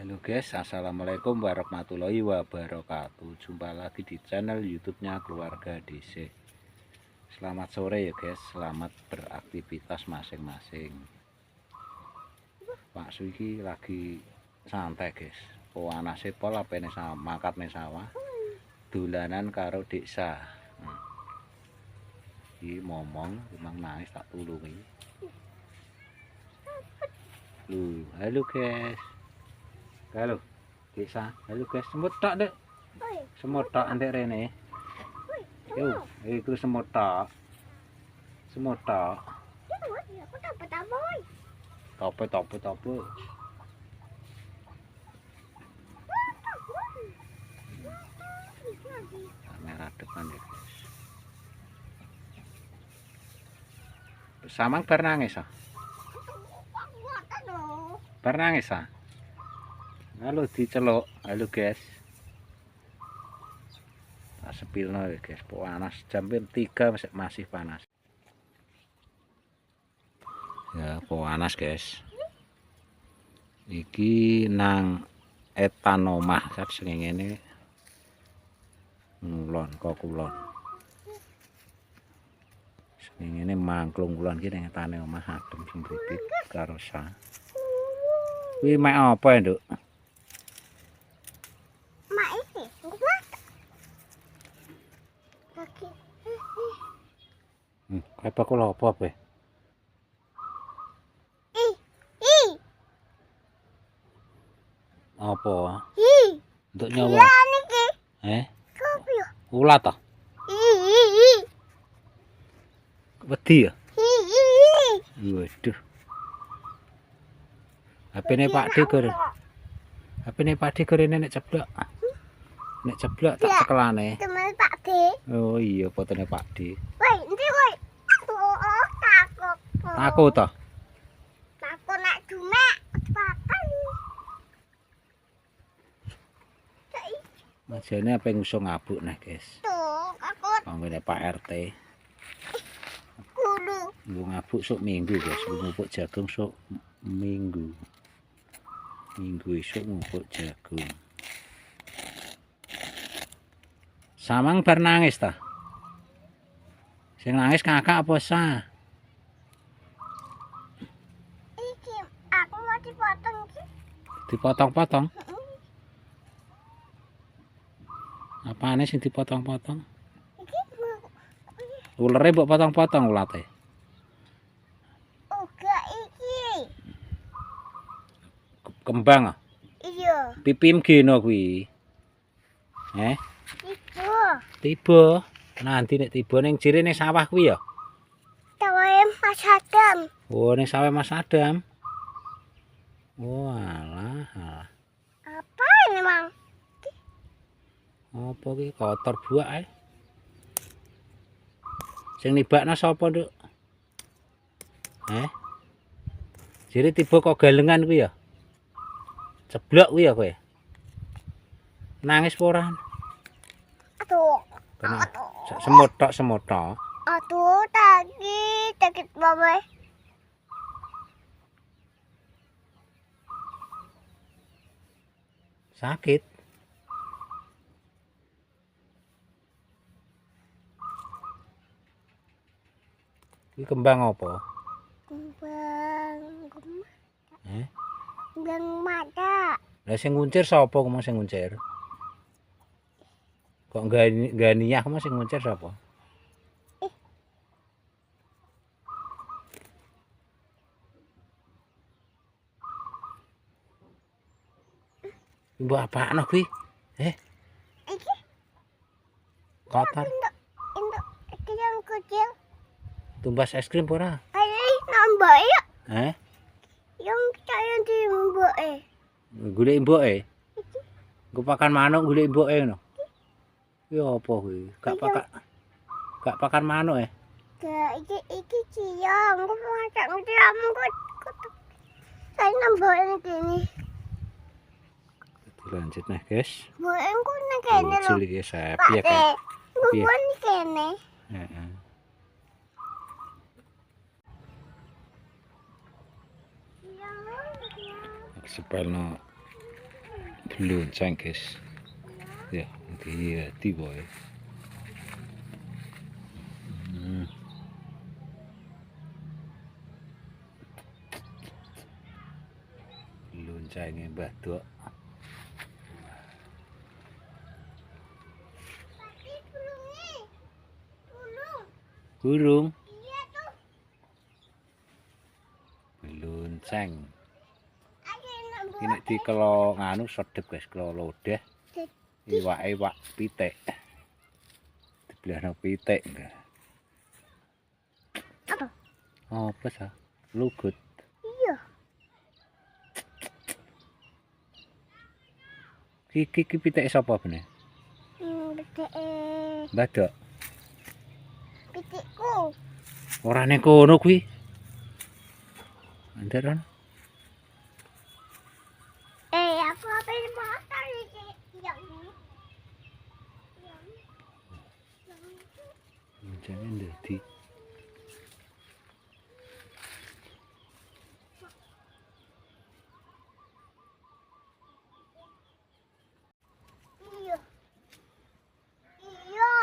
Halo guys, assalamualaikum warahmatullahi wabarakatuh. Jumpa lagi di channel YouTube-nya Keluarga DC. Selamat sore ya guys, selamat beraktivitas masing-masing. Pak Suiki lagi santai guys. Panas pol apene sawah, makat ning sawah. Dolanan karo desa. Iki momong, memang nangis tak tulungi. Halo guys. Halo. Desa. Halo guys, semut tok, Dek. Semut tok antek rene. Yo, itu semut tok. Semut tok. Tope. Kamera depan ya guys. Samang bar nangis ah. Bar nangis ah. Halo diceluk. Halo guys. Tak sepilno ya guys. Panas jam 3 masih panas. Ya, panas guys. Iki nang etan omah sak sing ngene. Ngulon kok kulon. Sing ngene mangklung kulon iki ning etane omah adem sing kritik karo sa. Kuwi mek apa ya, Nduk? Mak iki, kaki. Kayak bakul apa be? Apa? Untuk nyawa. Ulat ah? Wedi ya? Waduh. HP-ne Pak D gore. HP-ne Pak D gore nek ceblok. Nek ceblok tak cekelane. Temen Pak D. Oh iya, fotone Pak D. Woi, endi woi? Oh, takut. Takut toh? Takut nek dumek papan. Majane apa ngusung ngabuk nah, guys. Tuh, takut Panggone Pak RT. gulu. Nggo ngabuk sok minggu, guys. Ngupuk jagung sok minggu. Minggu esuk ngupuk jagung. Samang bar nangis ta? Sing nangis kakak apa sa? Iki aku mau dipotong iki. Dipotong-potong. Apane sing dipotong-potong? Iki Ulere mbok potong-potong ulate. uga iki. Kembang ah. Iya, Pipim geno kuwi. iku. Tiba. Nanti nek tiba ning jere ning sawah kuwi ya. Tawae Mas Adam. Oh, ning sawah Mas Adam. Walah. Apa ini, Mang? Apa ki kotor buak ae. Sing nibakna sapa, Nduk? Jere tiba kok galengan kuwi ya. Ceblok kuwi ya kowe. Nangis apa ora? Aduh. Kena semut tok. Aduh, sakit banget. Sakit. Iki kembang apa? Kembang mata. Lah sing nguncir sapa kok sing nguncir? Kok ganiyah kok sing nguncir sapa? Mbok apakno kuwi? Iki Kotor. induk iki yang kecil. Tumbas es krim ora? Ayo nambah ya. Yang saya di mboke. Golek mboke. Engko pakan manuk golek mboke ngono. Ki apa kuwi? Gak pakan manuk Iki ciong. Aku masak ngiramu kok. Saya nambah ini. Lanjut nah, guys. Mboke ku nek kene lho. Lucu iki sapi ya kan. Mboke kene. Heeh. Sepelno Lonceng guys. Ya, iya tiba ya. Loncengnya batuk. Burung. Iya tuh. Lonceng. Ada yang Ini di kalau nganu sedep guys, kalau lodeh. Iwak pitik. Dibelahno pitik enggak. Apa? Apa sah? Lugut. Iya. Ki pitik sapa bener? Pitik. Badok. Pitikku. Ora ning kono kuwi. Anderan. Aku apa yang motor ini? Yang ini. Jangan dadi. Iya. Iya.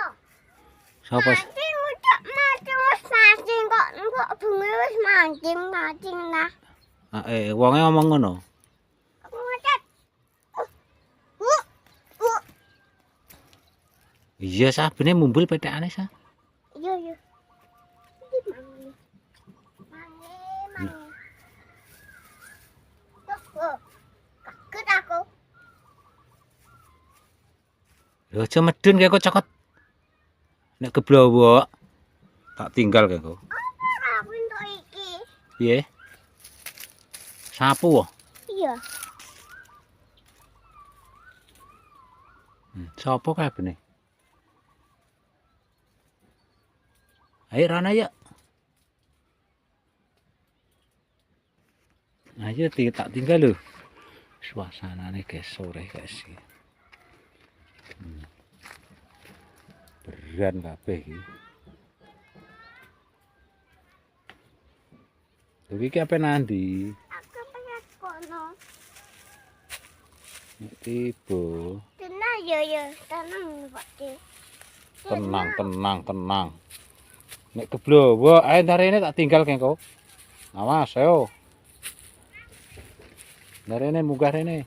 Sapa? Mancing udah mancing wis mancing kok bunga wis mancing lah. Wonge ngomong ngono. Aku ngecat. Iya sabene mumbul petekane sa. Iya. Ini mangi. Kaget aku. Lho aja medun kaya kok cokot. Nek keblowo tak tinggal kaya kok. Apa aku entuk iki? Piye? Sapu wae. Iya. Sopo kabeh? Ayo Rana yuk. Ayo tak tinggal lho. Suasanane guys sore guys. Beran kabeh iki. Lho iki apa nanti? Aku pengen kono. Nek tiba. Tenang ya. Tenang Pak Ki. Tenang. Nek keblowo ae ntarene tak tinggal keng kok. Awas ayo. Ntarene munggah rene.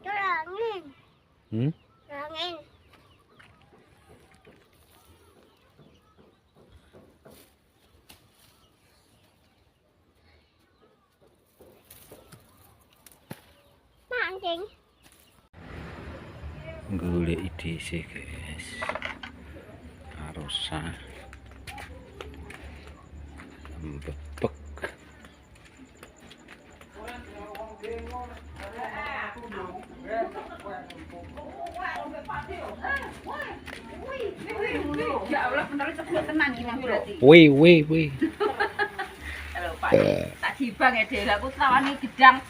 Angin. Hmm? Angin. Mancing. Golek ide sih guys. Arosa. Bebek. Ya Allah, bener cepet tenang iki Mas berarti. Wih. Halo Pak, tak dibang ya Dek. Aku tawani gedang.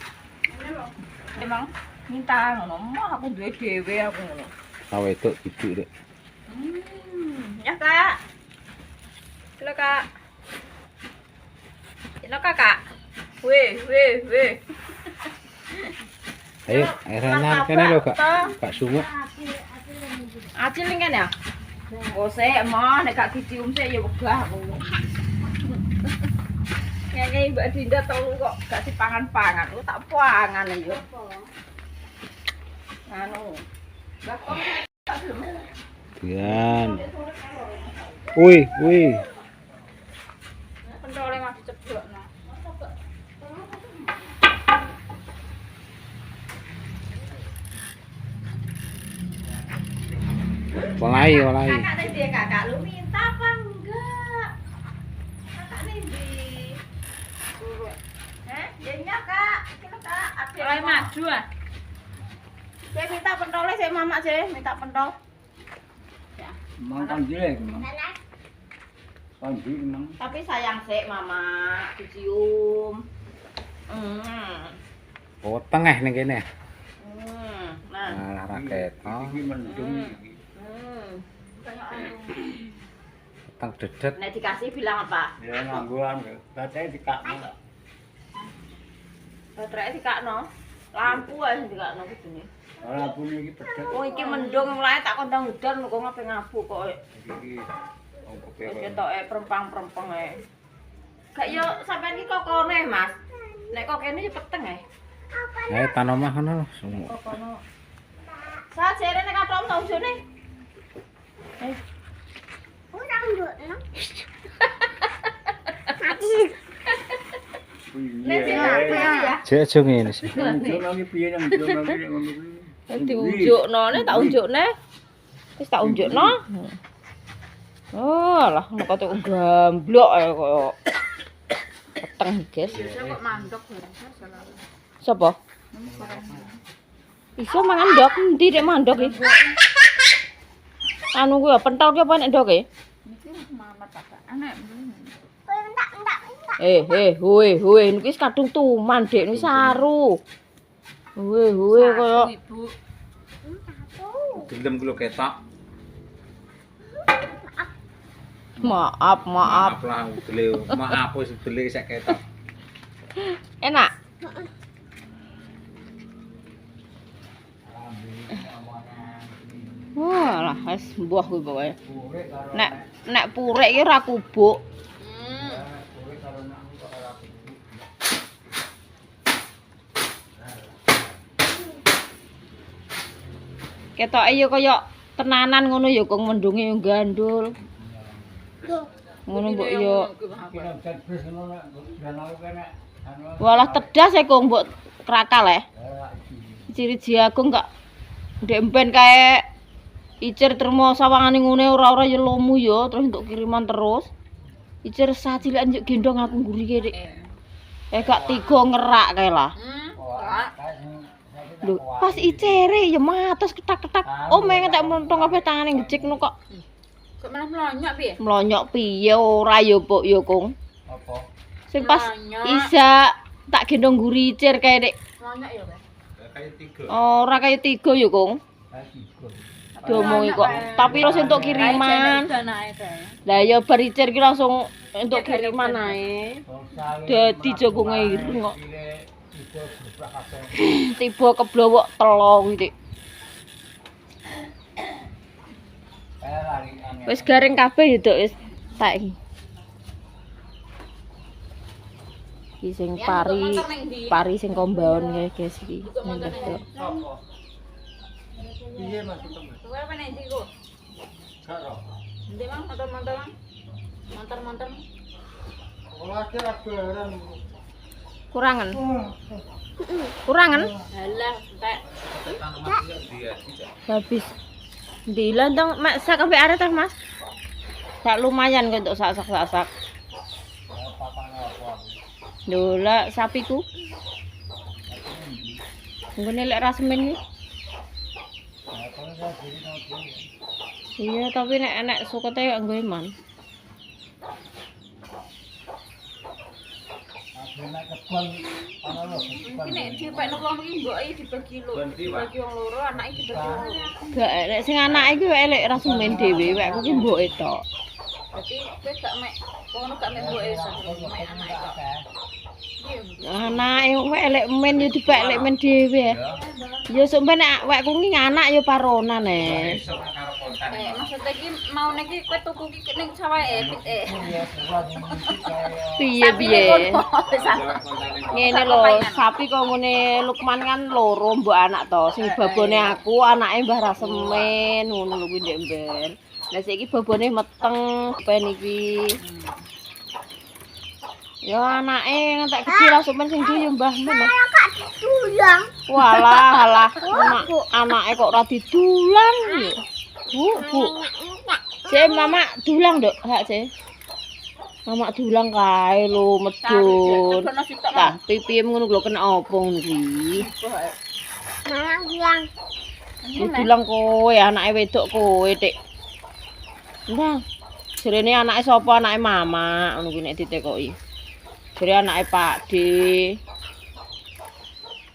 Emang minta ngono, mah aku duwe dhewe aku ngono. Tahu itu ibu dek. Ya Kak. Halo Kak. Halo Kakak. Weh. Ayo, Rana kene lho Kak Sumuk. Acil ning kene ya? Oh sik mah nek gak dicium sik ya wegah aku. Ngene Mbak Dinda telu kok gak dipangan-pangan. Lu tak pangan yo. Anu. Mbak kok tak gelem. Dian. Wih. Pentole masih ceblokno. Olai. Kakak nih dia kakak lu minta apa enggak? Kakak nih di. Ya kak, kita kak. Mulai maju ah. Saya minta pentolnya saya mama saya minta pentol. Ya. Mang kanjile mang. Kanji mang. Tapi sayang sih mama dicium. Oh, tengah ning kene. Nah. Nah, raket. Iki mendung iki. Teng dedet. Nek dikasih bilang apa? Ya ngangguan, katanya dikakno. Baterai dikakno. Lampu ae sing dikakno kudune. Lampune iki pedhot. Oh iki mendung mulai tak kondang udan kok ngape ngabu kok. Iki wong Wis kepe. ketoke perempang-perempeng ae. Gak yo sampean iki kok kone, Mas. Nek kok kene yo peteng ae. Tan omah ngono semua. Kok kono. Sa jere nek katok tau jone. Kurang nduk no. Nek sing apa ya? Cek aja ngene sih. Lagi piye nang lagi ngono kuwi. Diunjukno nek tak unjukne. Wis tak unjukno. Oh, lah kok tek gamblok ae koyo peteng, guys. Kok mandok ya? Sopo? Iso mangan ndok endi nek mandok iki? Anu kuwi pentol ki apa nek ndok e? Niki mamat tak anak. Hoi, niki wis kadung tuman, Dek, wis saru. Hoi koyo Ibu. Gelem kula ketok. maaf. Lah udele. Maaf wis udele sak ketok. Enak. Wah, lah wis mbuh kuwi pokoke. Nek purek iki ora kubuk. Ketoke ya kaya tenanan ngono ya kok mendunge yo gandul. Ngono mbok yo. Walah tedas e kok mbok krakal ciri jagung gak ndek mben kae icir termo sawangane ngene ora ya lomu ya terus untuk kiriman terus. Icir sacilekan yo gendong aku ngguri Dik. Gak tiga ngerak kae lah. Lho, pas icere ya matos ketak-ketak. Oh, mengetek mlontong kabeh tangane ngejek ngono kok. Kok malah melonyok piye? Mlonyok piye ora ya, Puk ya, Kung. Apa? Sing pas Mlonyok. isa tak gendong guri icir kae Dik. Melonyok ya, Pak. Kayak 3. Ora kaya 3 ya, Kung. Diomongi kok. Tapi terus untuk kiriman. Lah ya bar icir ki langsung untuk kiriman ae. Dadi jagunge ireng kok. Tiba keblowok telo kuwi Dik. Wis garing kabeh ya, Dok, wis tak iki. Iki sing pari sing kombaon kae guys iki. Nembah, Dok. Piye Mas Tutem? Kowe apa nek ndi kok? Gak ro. Ndi Mang, montor-montor Mang. Montor-montor. Olah kira barang. Kurangan. Kurangan? Halah, entek. Habis. Ndilan tong mak sak ambek arek teh, Mas. Sak lumayan kok untuk sak-sak. Lho, lah sapiku. Nggone lek rasemen iki. Iya, tapi nek sukote gak nggo iman. Iki nek dipekno wong iki mbok iki dibagi lho. Dibagi wong loro, anake dibagi wong loro. Gak nek sing anake iki wek lek rasemen dhewe, wekku ki mboke tok. Dadi kowe gak mek ngono gak mek mboke mek anake tok. Anake wek lek men yo dipek lek men dhewe. Ya sok ben nek wekku ki anak yo paronan Maksudnya iki mau niki kowe tuku iki ning sawah pit piye. Ngene lho, sapi kok ngene Lukman kan loro mbok anak to. Sing babone aku, anake Mbah Rasemen, ngono lho kuwi ndek mben. Lah saiki babone meteng ben iki. Ya anake ngantek gede langsung men sing duwe Mbah Men. Kak dulang. Walah, anake kok ora didulang ya. Bu. Cek mama dulang, Dok. Hak, Cek. Mama dulang kae lho medun. Lah, pipim ngono lho kena apa ngono kuwi. Mama bilang. Dulang kowe, anake wedok kowe, Dik. Ndang. Jerene anake sapa? Anake mama, ngono kuwi nek ditekoki. Jere anake Pak D.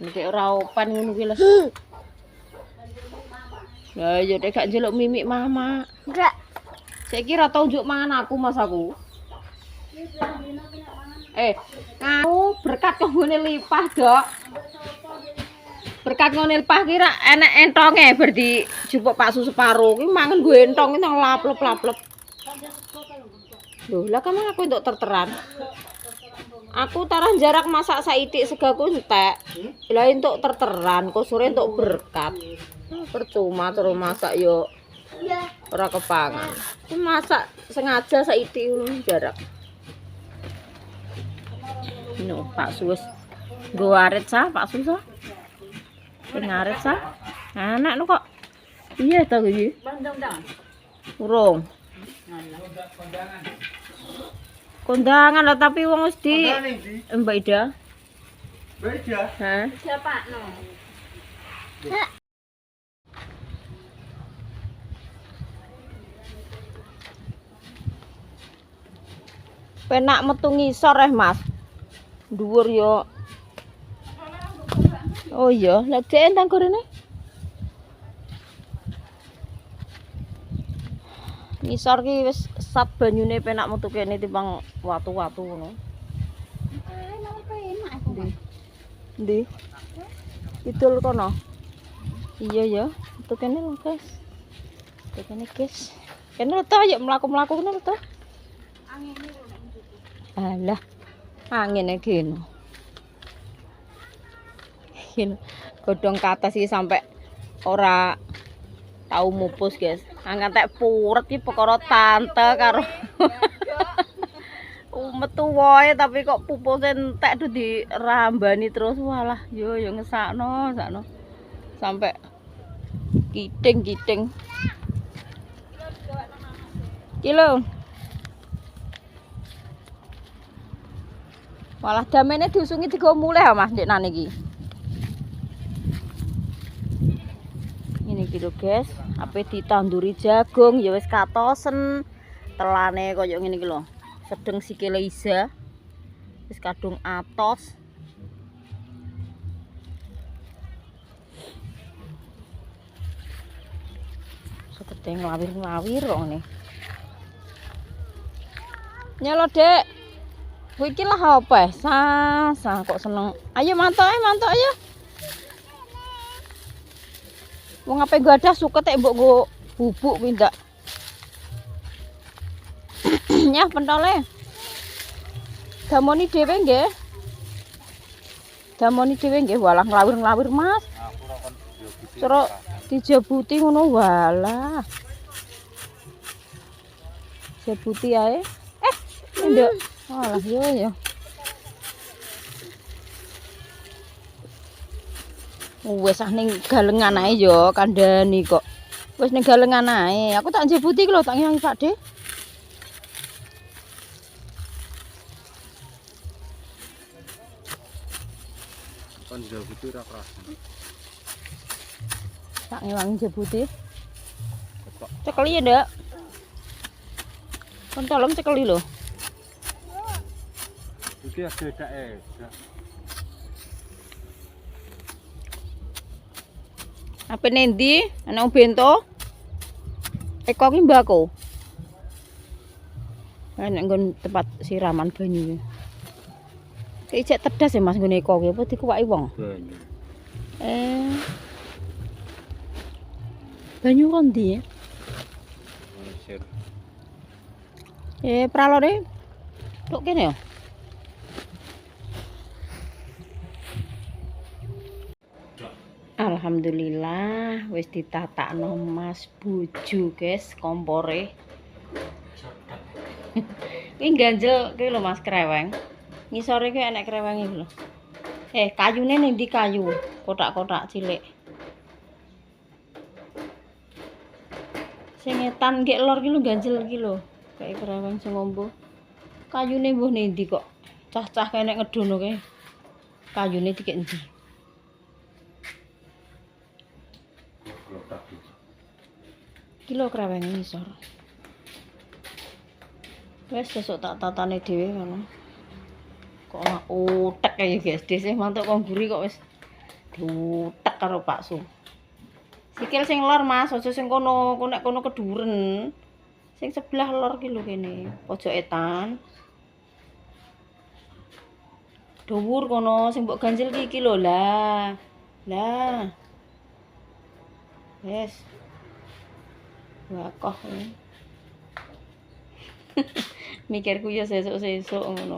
Nek ora open ngono kuwi lho. Lah ya nek gak njeluk mimik mama. Enggak. Saiki ra tau njuk mangan aku Mas aku. Ngau berkat kok ngene lipah, Dok. Berkat ngene lipah kira enek entonge berdi jupuk Pak Su separo. Ki mangan gue entong nang laplep-laplep. Loh, lah kan aku untuk terteran. Aku taruh jarak masak saitik segaku entek. Lah untuk terteran, kok sore untuk berkat. Percuma terus masak yo ora kepangan. Masak sengaja saitik jarak. No, Pak Sus. Go arit sah, Pak Sus. Sing arit sah. Anak nu kok. Iya ta iki. Urung. Kondangan lah tapi wong wis di Mbak Ida. Beda. Hah? Siapa no? Penak metu ngisor Mas. Dhuwur yo. Oh iya, lek dhek entang gorene. Ngisor ki wis sat banyune penak metu kene timbang watu-watu ngono. Ndi? Idul kono. Iya ya, metu kene lho, guys. Metu kene, guys. Kene lho to, yuk mlaku-mlaku kene lho to. Alah. Angin iki no. Godhong ke atas iki sampai ora tau mupus, guys. Ngantek puret iki perkara tante karo metu wae tapi kok pupuse entek tuh dirambani terus. Walah, yo ngesakno. Sampai kiting. Kilo. Walah damene diusungi digo mulih Mas ndek nane iki. Ini gitu guys, ape ditanduri jagung ya wis katosen. Telane koyo ngene iki lho. Sedeng sikile Iza. Wis kadung atos. Seketeng ngawir-ngawir kok ngene. Nyalo, Dek. Kowe iki lah apa? Sah kok seneng. Ayo mantuk ayo. Wong ape gadah suket tek mbok nggo bubuk kuwi ndak. Nyah pentole. Damoni dhewe nggih. Walah nglawir-nglawir Mas. Cara dijabuti ngono walah. Jabuti ae. Nduk. Walah yo. Wes ning galengan ae yo kandhani kok. Wes ning galengan ae. Aku tak jabuti lho tak nyanyi Pak De. Kon jabuti ora kerasa. Tak ngewangi jabuti. Cekeli ya, Ndak. Kon tolong cekeli lho. Iki ada dake. Apa nendi? Ana bento. Eko ki mbako. Nek nggon tempat siraman banyu. Ki cek tedas ya Mas nggone eko ki apa dikuwaki wong? Banyu. Banyu kon ndi? Pralone. Tok kene ya. Alhamdulillah wis ditatakno Mas bojo, guys, kompore. Iki ganjel ki lho Mas kreweng. Ngisore ki enek kreweng iki lho. Kayune ning ndi kayu? Kotak-kotak cilik. Sing etan ki lor ki lho ganjel ki lho. Kayak kreweng sing ngombo. Kayune mbuh ning ndi kok? Cah-cah kene ngedono ki. Kayune dikek ndi? Kilo kreweng ngisor. Wes sesuk tak tatane dhewe ngono. Kok utek ya guys, dhisik mantuk kongguri kok wis utek karo Pak Su. Sikil sing lor Mas, aja sing kono, kono keduren. Sing sebelah lor ki lho kene, pojok etan. Dhuwur kono sing mbok ganjel iki lho lah. Lah. Wes. Wakoh. Mikirku ya sesuk-sesuk ngono.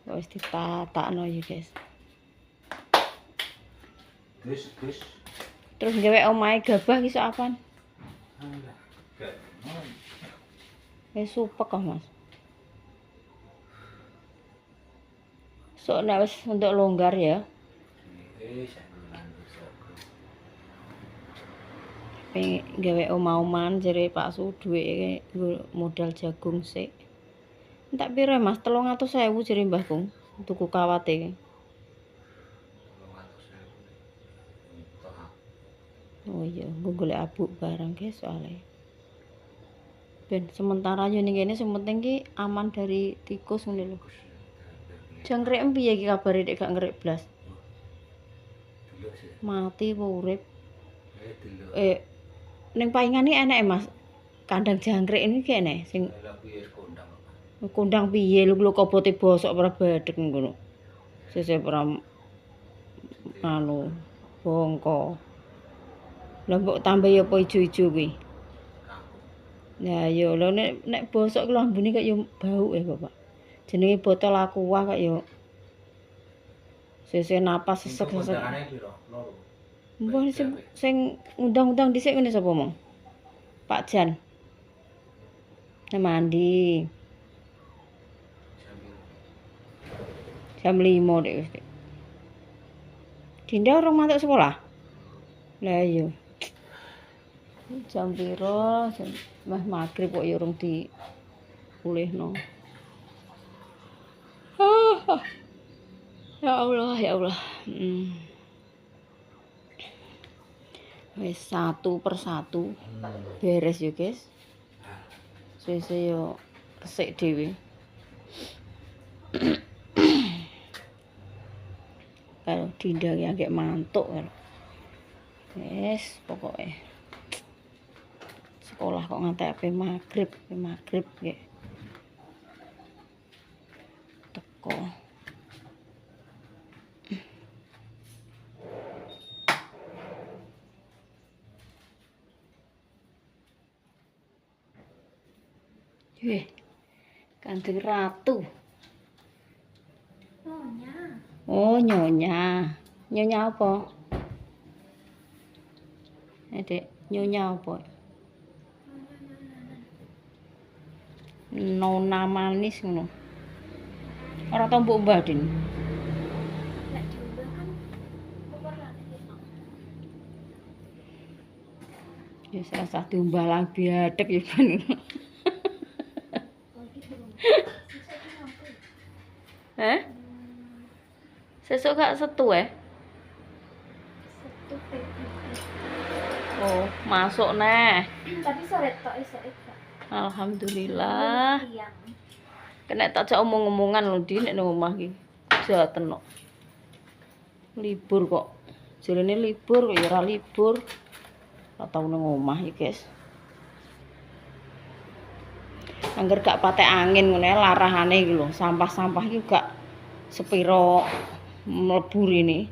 Wis ditatakno ya, guys. Gus. Terus gawe omahe gabah ki sok apaan? Wis supek kok, Mas. Sok nek wis untuk longgar ya. Pengen gawe omah-omahan jare Pak Su duweke modal jagung sik. Tak piro Mas? 300.000 jare Mbah Kung tuku kawate. Oh iya, gue golek abuk barang guys soalnya. Ben sementara yo ning kene sing penting ki aman dari tikus ngene lho. Jangkrik piye iki kabare nek gak ngerik blas? Mati apa urip? Ning paingane enek Mas. Kandang jangkrik ini ki enek sing kondang piye lho kobote bosok ora badhek ngono. Sesuk ora anu bongko. Lah mbok tambahi apa ijo-ijo kuwi? Lah yo lho nek bosok ki lambune kok yo bau ya, Bapak. Jenenge botol aqua kok yo sesuk napas sesek-sesek. Mbah sing undang-undang dhisik ngene sapa mong? Pak Jan. Nah mandi. Jam 5 dek wis. Dinda orang masuk sekolah? Lah iya. Jam piro? Jam maghrib kok ya urung dipulihno. Ya Allah, ya Allah. Wis satu persatu beres ya, guys. Sesuk yo resik dhewe. Kalau Dinda ya agak mantuk kalau. Yes, pokoknya sekolah kok ngantek maghrib nggih. Teko. Kanjeng Ratu. Oh, nyonya. Nyonya apa? Dek, nyonya apa? Nona manis ngono. Ora tau mbok Mbah Din. Nek diubah kan koper lagi. Ya salah diumbah lagi adek ya kan. Sesuk gak setu Oh, masuk neh. Tapi sore tok esuk iki. Alhamdulillah. Kena tak jak omong-omongan lho Di nek nang omah iki. Jaten kok. Libur kok. Jarene libur kok ya ora libur. Ora tau nang omah iki, guys. Angger gak patek angin ngene larahane iki lho, sampah-sampah iki gak sepiro mlebu rene.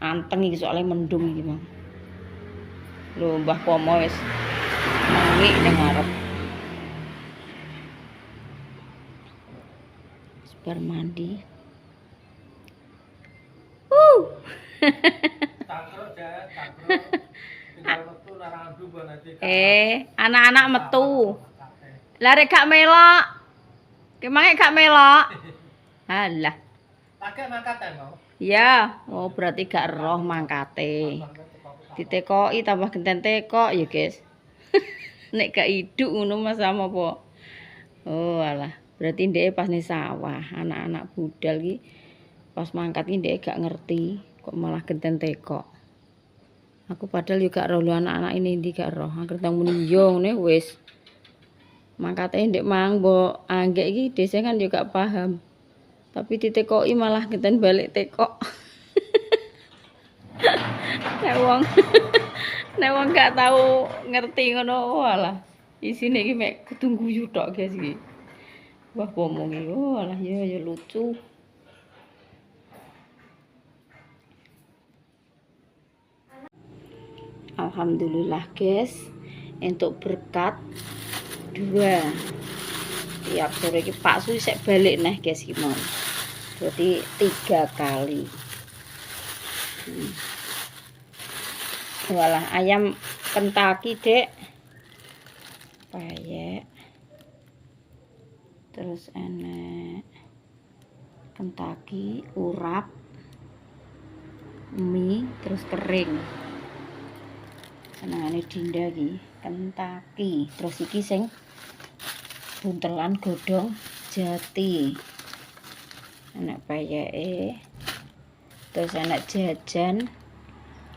Anteng iki soalnya mendung iki, Mang. Lho, Mbah Pomo wis mangi ning ngarep. Bar mandi. Anak-anak metu. Lah rek gak melok. Kemange gak melok. Halah. Pakai mangkatan mau. Ya, oh berarti gak roh mangkate. Ditekoki tambah genten tekok ya, guys. Nek gak iduk ngono Mas sama apa? Oh, alah. Berarti ndeke pas ning sawah, anak-anak budal iki pas mangkat iki ndeke gak ngerti, kok malah genten tekok. Aku padahal yo gak roh anak-anak ini ndi gak roh. Angger tang muni yo ngene wis. Mangkate ndek mang mbok anggek iki dhewe kan yo gak paham. Tapi ditekoki malah genten balik tekok. Nek wong gak tahu ngerti ngono walah. Isine iki mek kudu guyu tok guys iki. Wah pomong iki walah ya lucu. Alhamdulillah guys, untuk berkat 2 tiap sore iki Pak Su sik balik neh guys iki mau. Berarti 3 kali. Walah ayam Kentucky dek, payek, terus enek Kentucky, urap, mie, terus kering. Senengane Dinda iki Kentucky, terus iki sing buntelan godhong jati, enek payeke, terus enek jajan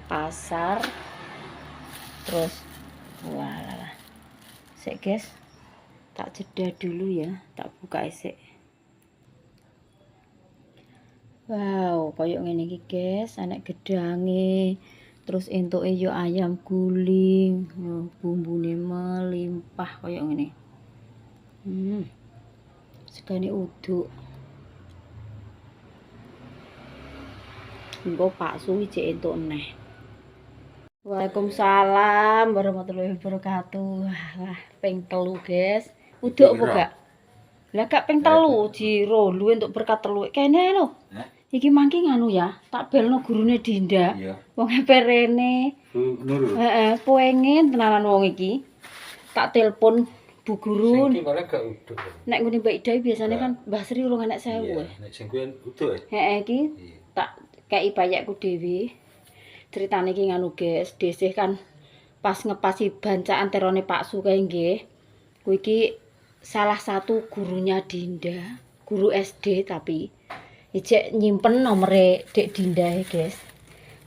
pasar, terus walah sik guys, tak jeda dulu ya, tak buka isik. Wow, koyok ngene iki guys, enek gedange, terus entuke yo ayam guling, bumbune melimpah koyok ngene. Segane uduk. Engko Pak Suwi cek entuk neh. Waalaikumsalam warahmatullahi wabarakatuh. Wah, ping 3 guys. Uduk apa gak? Lah gak ping 3 jiro luwe untuk berkat 3. Kene lho. Iki mangki nganu ya, tak belno gurune Dinda. Iya. Wong perene. Bu Nurul. Heeh, pengen tenanan wong iki. Tak telepon Bu Guru. Sing iki malah gak uduk. Nek ngene Mbak Ida biasanya kan Mbah Sri urung enek 1000. Iya, nek sing kuwi uduk. Heeh iki Iya. tak kei bayakku dhewe. Ceritane iki nganu guys, desih kan pas ngepasi bancaan terone Pak Su kae nggih. Kuwi iki salah satu gurunya Dinda, guru SD tapi ijek nyimpen nomere Dek Dinda guys.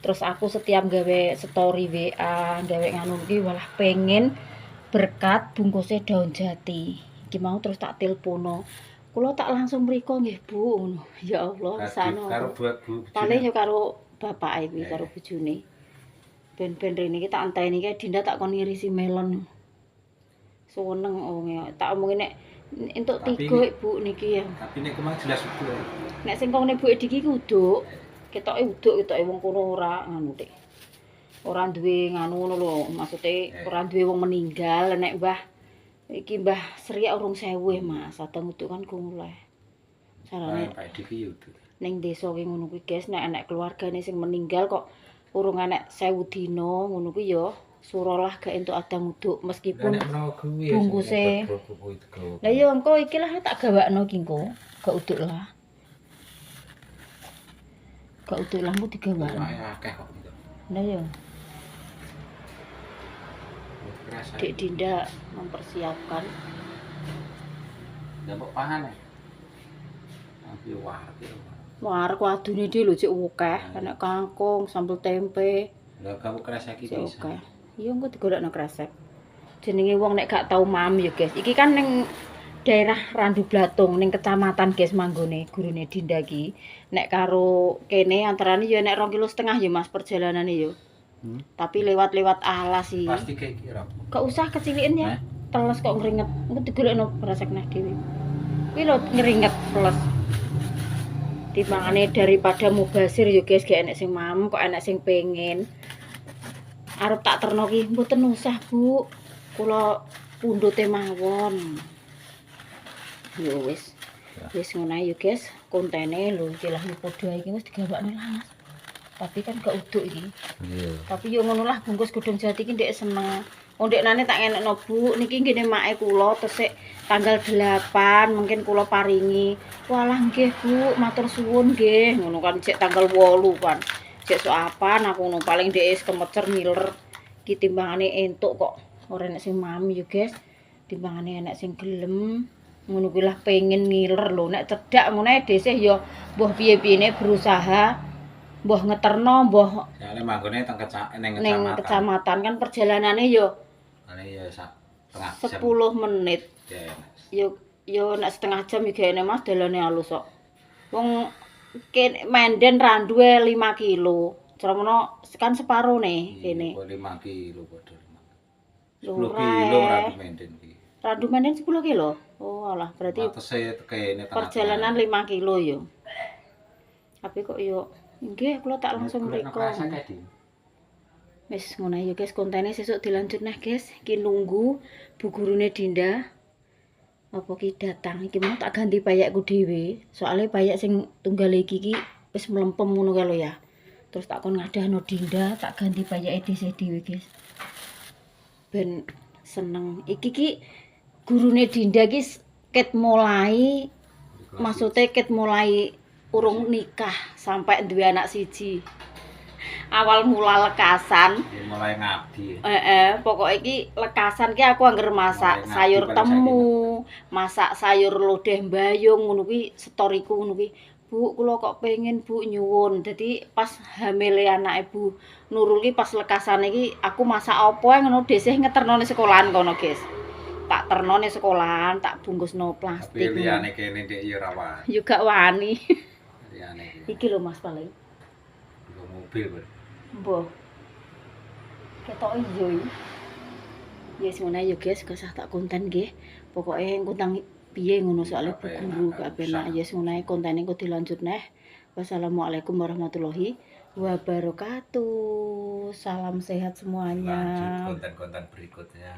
Terus aku setiap gawe story WA, gawe nganu iki walah pengen berkat bungkusnya daun jati. Iki mau terus tak telepono. Kula tak langsung mriko nggih Bu ngono. Ya Allah, sano. Karo Bu. Paling yo karo bapake kuwi karo bojone. Ben-ben rene iki tak anteni kae Dinda tak kon ngirisi melon. Seneng wonge. Tak omongi nek entuk 3 Ibu niki ya. Tapi nek kemang jelas uduk. Nek sing kene Bu Edi iki uduk. Ketoke uduk, ketoke wong kono ora nganu Dik. Ora duwe nganu ngono lho, maksude ora duwe wong meninggal. Nek Mbah iki Mbah Sri urung 1000 Mas, sadang uduk kan mulai. Sarane Pak Edi ki uduk. ning desa ki ngono kuwi guys, nek enek keluargane sing meninggal kok urung enek 1000 dina ngono kuwi ya suralah gak entuk adang uduk meskipun bungkuse. Lah ya engko iki lah tak gawakno ki engko, gak uduk lah. Gak uduk lah mu digawakno. Akeh kok. Lah ya. Dek Dinda mempersiapkan. Ndapuk pangan. Tapi War kuadune dhewe lho cek akeh, enek kangkung, sambel tempe. Lah kamu kresek iki Cek akeh. Iya engko digolekno kresek. Jenenge wong nek gak tau mam ya guys. Iki kan ning daerah Randu Blatung ning kecamatan guys manggone gurune Dinda iki. Nek karo kene antarane ya nek 2,5 km ya Mas perjalanane ya. Tapi lewat-lewat alas sih. Pasti kayak kira. Gak usah kecilin ya. Teles kok ngeringet. Engko digolekno kresek neh dhewe. Kuwi lho ngeringet teles. Timbangane daripada mubazir ya guys, gak enek sing mam, kok enek sing pengen. Arep tak terno ki mboten usah, Bu. Kula pundhute mawon. Yo wis. Wis ngono ae ya guys, kontene lho iki lah padha iki wis digawakne lah Mas. Tapi kan gak uduk iki. Iya. Tapi yo ngono lah bungkus godhong jati iki ndek seneng. Oh ndek nane tak enekno Bu, niki ngene make kula tesik tanggal 8 mungkin kula paringi. Walah nggih Bu, matur suwun nggih. Ngono kan cek tanggal 8 kan. Cek sok apan aku ngono paling dhek kemecer ngiler. Ki timbangane entuk kok ora enek sing mami yo guys. Timbangane enek sing gelem. Ngono kuwi lah pengen ngiler lho. Nek cedak ngono ae desih yo mbah piye-piyene berusaha mbah ngeterno mbah Ya manggone teng ning kecamatan kan perjalanane yo ane ya setengah 10 menit. Ya. Yo nek setengah jam iki gene Mas dalane halus kok. Wong Menden Randu 5 kilo. Cerono kan separo nih kene. 5 kilo padha. 10 Lho, kilo Rai. Randu Menden iki. Randu Menden 10 kilo. Oh alah berarti Watese tekene perjalanan 5 kilo yo. Tapi kok yo nggih kula tak langsung mriko. Wis ngono ya guys, kontene sesuk dilanjut nah guys. Iki nunggu bu gurune Dinda. Apa ki datang iki mau tak ganti bayakku dhewe. Soale bayak sing tunggal iki wis mlempem ngono kae lho ya. Terus tak kon ngadahno Dinda, tak ganti bayake dhewe guys. Ben seneng. Iki ki gurune Dinda ki ket mulai maksudnya ket mulai urung nikah sampai duwe anak siji. Awal mula lekasan mulai ngabdi. Pokoknya iki lekasan ki aku angger masak sayur temu, masak sayur lodeh mbayung ngono kuwi storiku ngono kuwi. Bu, kula kok pengen Bu nyuwun. Dadi pas hamile anake Bu Nurul ki pas lekasane iki aku masak apa ae ngono desih ngeterno ning sekolahan kono, guys. Tak terno ning sekolahan, tak bungkusno plastik. Tapi liyane kene ndek ya ora wani. Yo gak wani. Liyane Iki lho Mas paling. mobil ber. Mbah. Ketok iyo iki. Yes ngono ya guys, gak usah tak konten nggih. Pokoke ngutang piye ngono soalnya bu guru gak penak. Yes ngono kontene kok dilanjut neh. Wassalamualaikum warahmatullahi wabarakatuh. Salam sehat semuanya. Lanjut konten-konten berikutnya.